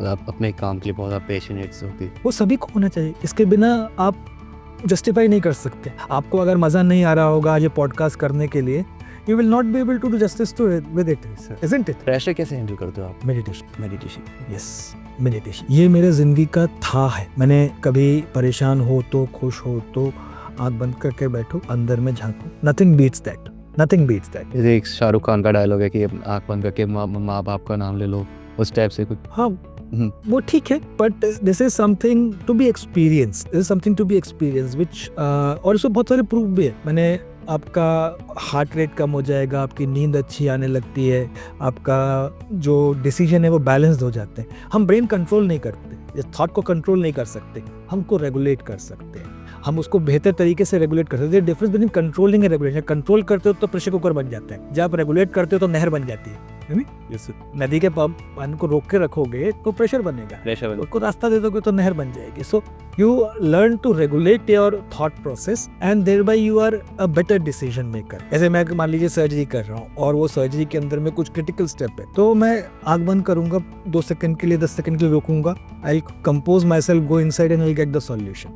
आप अपने काम के लिए बहुत पैशनेट होती है। वो सभी को होना चाहिए, इसके बिना आप जस्टिफाई नहीं कर सकते। आपको अगर मज़ा नहीं आ रहा होगा आज ये पॉडकास्ट करने के लिए, you will not be able to do justice to it with it, isn't it? Pressure कैसे हैंडल करते हो आप? मेडिटेशन, यस, मेडिटेशन ये मेरे ज़िंदगी का था है। मैंने कभी परेशान हो तो, खुश हो तो आँख बंद करके बैठो, अंदर में झांको, nothing beats that। जैसे एक शाहरुख खान का डायलॉग है कि आँख बंद करके माँ बाप का नाम ले लो, उस टाइप से कुछ। हाँ, वो ठीक है, but this is something to be experience, which और इसमें बहुत सारे प्रूफ भी है। मैंने आपका हार्ट रेट कम हो जाएगा, आपकी नींद अच्छी आने लगती है, आपका जो डिसीजन है वो बैलेंस्ड हो जाते हैं। हम ब्रेन कंट्रोल नहीं करते, इस थॉट को कंट्रोल नहीं कर सकते, हमको रेगुलेट कर सकते हैं, हम उसको बेहतर तरीके से रेगुलेट कर सकते हैं। Difference between controlling and regulation. Control करते हो तो प्रेशर कुकर बन जाता है, जब आप रेगुलेट करते हो तो नहर बन जाती है। नदी के पानी को रोक के रखोगे तो प्रेशर बनेगा, उसको रास्ता दे दोगे तो नहर बन जाएगी। So you learn to regulate your thought process and thereby you are a better decision maker. ऐसे मैं मान लीजिए सर्जरी कर रहा हूँ और वो सर्जरी के अंदर में कुछ क्रिटिकल स्टेप है, तो मैं आँख बंद करूंगा 2 सेकंड के लिए, 10 सेकंड के लिए रोकूंगा, I compose myself, go inside and I get the solution.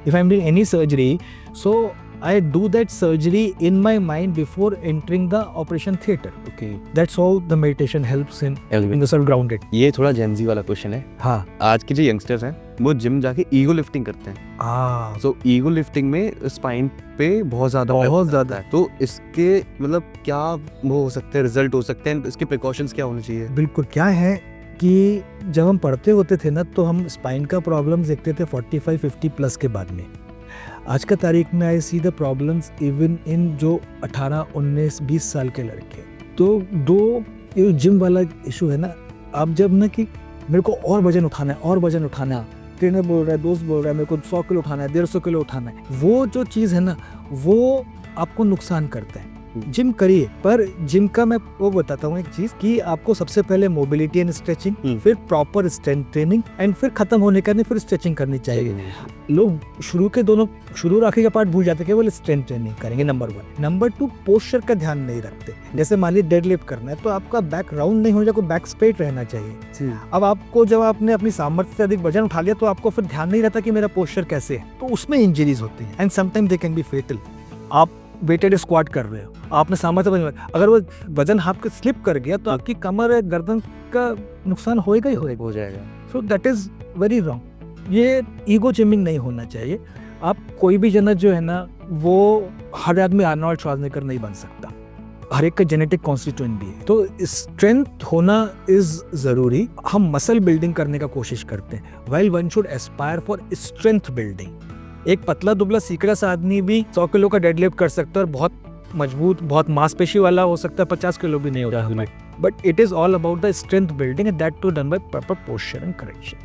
If I am doing any surgery, so I do that surgery in my mind before entering the operation theater. Okay. That's how the meditation helps in yourself grounded. ये थोड़ा Gen Z वाला question है। हाँ, आज के जो youngsters हैं वो जिम जाके ईगो लिफ्टिंग करते हैं। सो ईगो लिफ्टिंग में स्पाइन पे बहुत ज्यादा है, तो इसके मतलब क्या वो हो सकते हैं, रिजल्ट हो सकते हैं, इसके प्रिकॉशंस क्या होने चाहिए? बिल्कुल, क्या है कि जब हम पढ़ते होते थे ना, तो हम स्पाइन का प्रॉब्लम देखते थे 45-50 प्लस के बाद में। आज का तारीख में I see the problems even in जो 18, 19, 20 साल के लड़के। तो ये जिम वाला इशू है ना, आप जब ना कि मेरे को और वजन उठाना है, ट्रेनर बोल रहा है, दोस्त बोल रहा है मेरे को 100 किलो उठाना है, 150 किलो उठाना है, वो जो चीज़ है ना वो आपको नुकसान करता है। जिम करिए, पर जिम का मैं वो बताता हूँ एक चीज कि आपको सबसे पहले मोबिलिटी एंड स्ट्रेचिंग, फिर प्रॉपर स्ट्रेंथ ट्रेनिंग एंड फिर खत्म होने का फिर स्ट्रेचिंग करनी चाहिए। लोग शुरू राखी का पार्ट भूल जाते, केवल स्ट्रेंथ ट्रेनिंग करेंगे, नंबर 1। नंबर 2, पोस्चर का ध्यान नहीं रखते। जैसे मान लीजिए डेडलिफ्ट करना है तो आपका बैक राउंड नहीं हो जाए, बैक स्ट्रेट रहना चाहिए। अब आपको जब आपने अपनी सामर्थ्य से अधिक वजन उठा लिया तो आपको फिर ध्यान नहीं रहता कि मेरा पोस्चर कैसे है, तो उसमें इंजरीज होती है and sometime they can be fatal. आप वेटेड स्क्वाट कर रहे हो, आपने सामर्थ्य, अगर वो वजन आपके स्लिप कर गया तो आपकी कमर या गर्दन का नुकसान हो जाएगा। So that is very wrong. ये ईगो जिमिंग नहीं होना चाहिए। आप कोई भी जना जो है ना, वो हर आदमी आर्नोल्ड श्वार्ज़नेगर नहीं बन सकता, हर एक का जेनेटिक कॉन्स्टिट्यूएंट भी है। तो स्ट्रेंथ होना इज जरूरी। हम मसल बिल्डिंग करने का कोशिश करते हैं, while one should Aspire for strength building. एक पतला दुबला सीकड़ा सा आदमी भी 100 किलो का डेडलिफ्ट कर सकता है और बहुत मजबूत, बहुत मांसपेशी वाला हो सकता है, 50 किलो भी नहीं होता। But it is all about the strength building and that too done by proper posture and correction.